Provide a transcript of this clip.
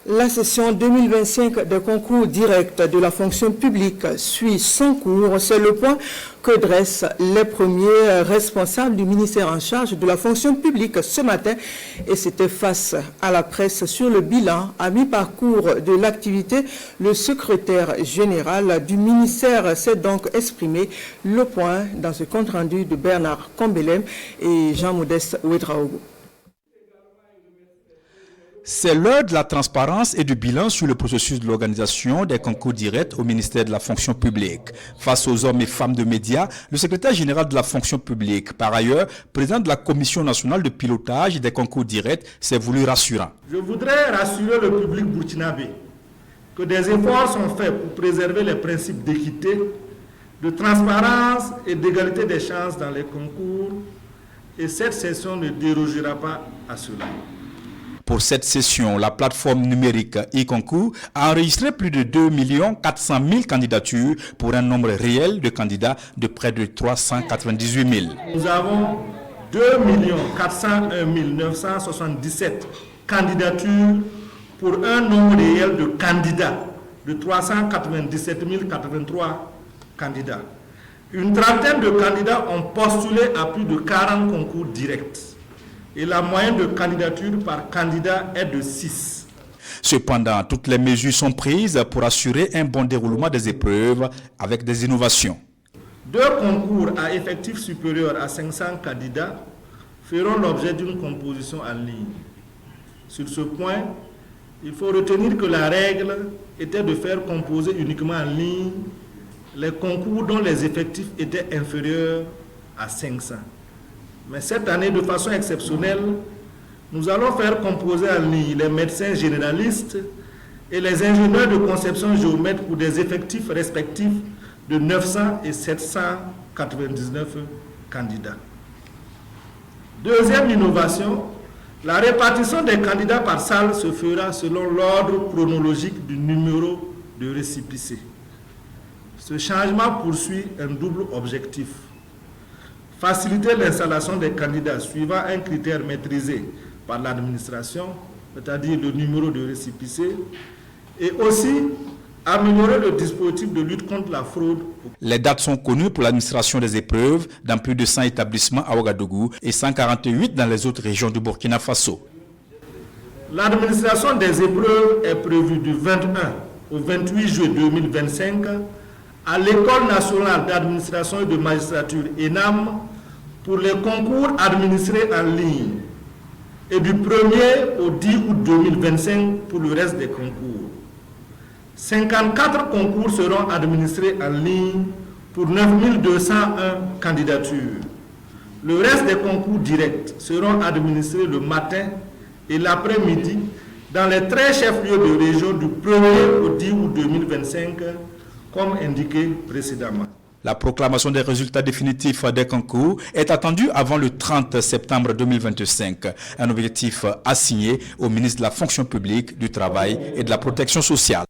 La session 2025 des concours directs de la fonction publique suit son cours. C'est le point que dressent les premiers responsables du ministère en charge de la fonction publique ce matin. Et c'était face à la presse sur le bilan à mi-parcours de l'activité. Le secrétaire général du ministère s'est donc exprimé. Le point dans ce compte-rendu de Bernard Combelem et Jean-Modeste Ouedraogo. C'est l'heure de la transparence et du bilan sur le processus de l'organisation des concours directs au ministère de la fonction publique. Face aux hommes et femmes de médias, le secrétaire général de la fonction publique, par ailleurs, président de la Commission nationale de pilotage des concours directs, s'est voulu rassurant. Je voudrais rassurer le public burkinabé que des efforts sont faits pour préserver les principes d'équité, de transparence et d'égalité des chances dans les concours, et cette session ne dérogera pas à cela. Pour cette session, la plateforme numérique e-concours a enregistré plus de 2 400 000 candidatures pour un nombre réel de candidats de près de 398 000. Nous avons 2 401 977 candidatures pour un nombre réel de candidats de 397 083 candidats. Une trentaine de candidats ont postulé à plus de 40 concours directs. Et la moyenne de candidature par candidat est de 6. Cependant, toutes les mesures sont prises pour assurer un bon déroulement des épreuves avec des innovations. 2 concours à effectif supérieur à 500 candidats feront l'objet d'une composition en ligne. Sur ce point, il faut retenir que la règle était de faire composer uniquement en ligne les concours dont les effectifs étaient inférieurs à 500. Mais cette année, de façon exceptionnelle, nous allons faire composer en ligne les médecins généralistes et les ingénieurs de conception géomètre pour des effectifs respectifs de 900 et 799 candidats. Deuxième innovation, la répartition des candidats par salle se fera selon l'ordre chronologique du numéro de récépissé. Ce changement poursuit un double objectif. Faciliter l'installation des candidats suivant un critère maîtrisé par l'administration, c'est-à-dire le numéro de récépissé, et aussi améliorer le dispositif de lutte contre la fraude. Les dates sont connues pour l'administration des épreuves dans plus de 100 établissements à Ouagadougou et 148 dans les autres régions du Burkina Faso. L'administration des épreuves est prévue du 21 au 28 juillet 2025 à l'École nationale d'administration et de magistrature ENAM pour les concours administrés en ligne et du 1er au 10 août 2025 pour le reste des concours. 54 concours seront administrés en ligne pour 9 201 candidatures. Le reste des concours directs seront administrés le matin et l'après-midi dans les 13 chefs-lieux de région du 1er au 10 août 2025, comme indiqué précédemment. La proclamation des résultats définitifs des concours est attendue avant le 30 septembre 2025. Un objectif assigné au ministre de la fonction publique, du travail et de la protection sociale.